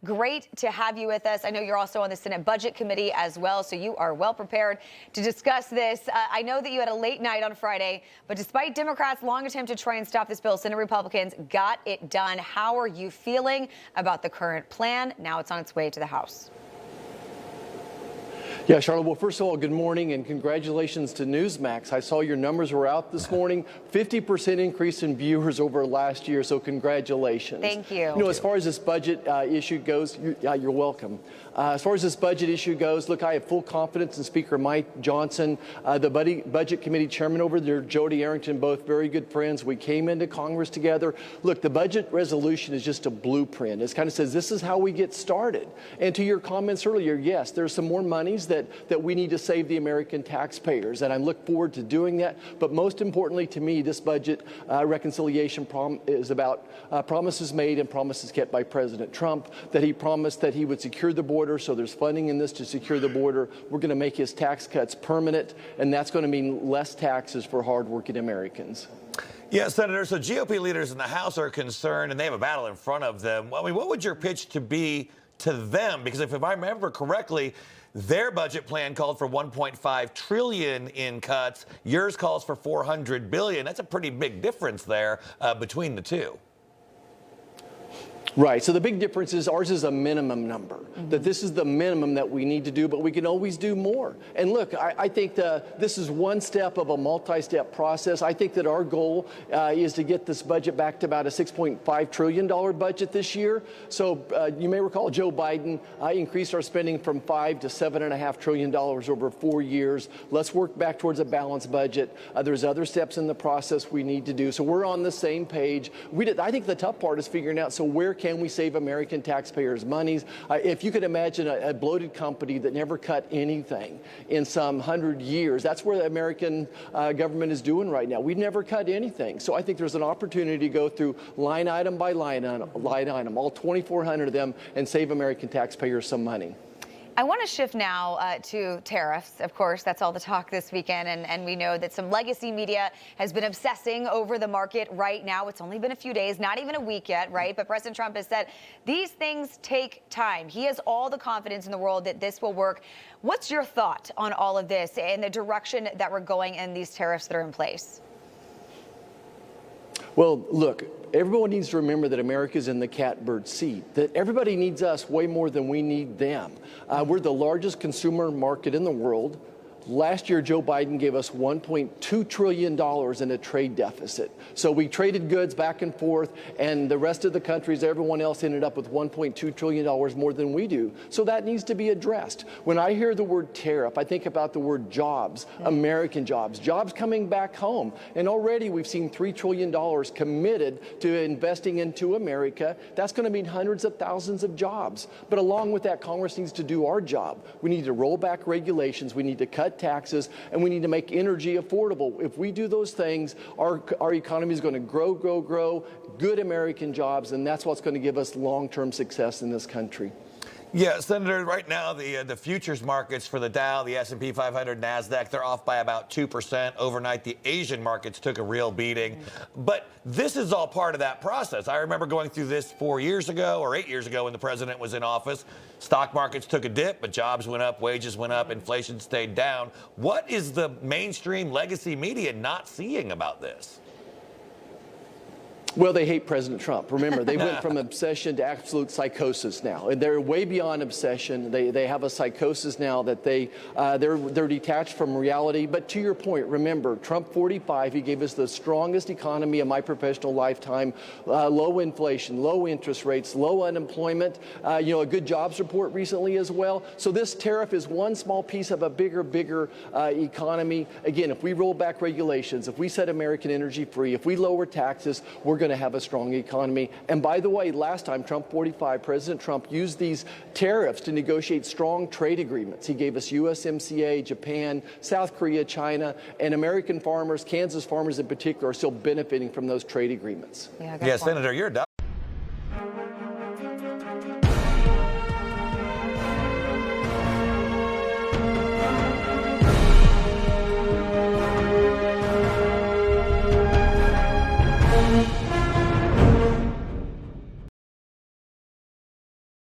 great to have you with us. I know you're also on the Senate Budget Committee as well, so you are well prepared to discuss this. I know that you had a late night on Friday, but despite Democrats' long attempt to try and stop this bill, Senate Republicans got it done. How are you feeling about the current plan? Now it's on its way to the House. Yeah, Charlotte, well, first of all, good morning and congratulations to Newsmax. I saw your numbers were out this morning, 50% increase in viewers over last year, so congratulations. Thank you. You know, as far as this budget issue goes, you're welcome. As far as this budget issue goes, look, I have full confidence in Speaker Mike Johnson, the Budget Committee Chairman over there, Jody Arrington, both very good friends. We came into Congress together. Look, the budget resolution is just a blueprint. It kind of says this is how we get started. And to your comments earlier, yes, there's some more monies that we need to save the American taxpayers, and I look forward to doing that. But most importantly to me, this budget reconciliation is about promises made and promises kept by President Trump, that he promised that he would secure the border, so there's funding in this to secure the border. We're going to make his tax cuts permanent, and that's going to mean less taxes for hardworking Americans. Yeah, Senator, so GOP leaders in the House are concerned, and they have a battle in front of them. I mean, what would your pitch to be to them? Because if I remember correctly, their budget plan called for $1.5 trillion in cuts. Yours calls for $400 billion. That's a pretty big difference there between the two. Right. So the big difference is ours is a minimum number, that this is the minimum that we need to do, but we can always do more. And look, I think this is one step of a multi-step process. I think that our goal is to get this budget back to about a $6.5 trillion budget this year. So you may recall Joe Biden increased our spending from $5 to $7.5 trillion over 4 years. Let's work back towards a balanced budget. There's other steps in the process we need to do. So we're on the same page. I think the tough part is figuring out, so where can we save American taxpayers' monies? If you could imagine a bloated company that never cut anything in some 100 years, that's where the American government is doing right now. We've never cut anything. So I think there's an opportunity to go through line item by line item, all 2,400 of them, and save American taxpayers some money. I want to shift now to tariffs. Of course, that's all the talk this weekend, and we know that some legacy media has been obsessing over the market right now. It's only been a few days, not even a week yet, right? But President Trump has said these things take time. He has all the confidence in the world that this will work. What's your thought on all of this and the direction that we're going and these tariffs that are in place? Well, look, everyone needs to remember that America's in the catbird seat, that everybody needs us way more than we need them. We're the largest consumer market in the world. Last year, Joe Biden gave us $1.2 trillion in a trade deficit. So we traded goods back and forth, and the rest of the countries, everyone else ended up with $1.2 trillion more than we do. So that needs to be addressed. When I hear the word tariff, I think about the word jobs, American jobs, jobs coming back home. And already we've seen $3 trillion committed to investing into America. That's going to mean hundreds of thousands of jobs. But along with that, Congress needs to do our job. We need to roll back regulations. We need to cut taxes, and we need to make energy affordable. If we do those things, our economy is going to grow, good American jobs, and that's what's going to give us long-term success in this country. Yeah, Senator, right now the futures markets for the Dow, the S&P 500, NASDAQ, they're off by about 2%. Overnight, the Asian markets took a real beating. But this is all part of that process. I remember going through this 4 years ago or 8 years ago when the president was in office. Stock markets took a dip, but jobs went up, wages went up, inflation stayed down. What is the mainstream legacy media not seeing about this? Well, they hate President Trump. Remember, they went from obsession to absolute psychosis now. And they're way beyond obsession. They have a psychosis now that they're detached from reality. But to your point, remember, Trump 45, he gave us the strongest economy of my professional lifetime, low inflation, low interest rates, low unemployment, a good jobs report recently as well. So this tariff is one small piece of a bigger economy. Again, if we roll back regulations, if we set American energy free, if we lower taxes, we're going to have a strong economy. And by the way, last time, Trump 45, President Trump used these tariffs to negotiate strong trade agreements. He gave us USMCA, Japan, South Korea, China, and American farmers, Kansas farmers in particular, are still benefiting from those trade agreements. Yeah, Senator, you're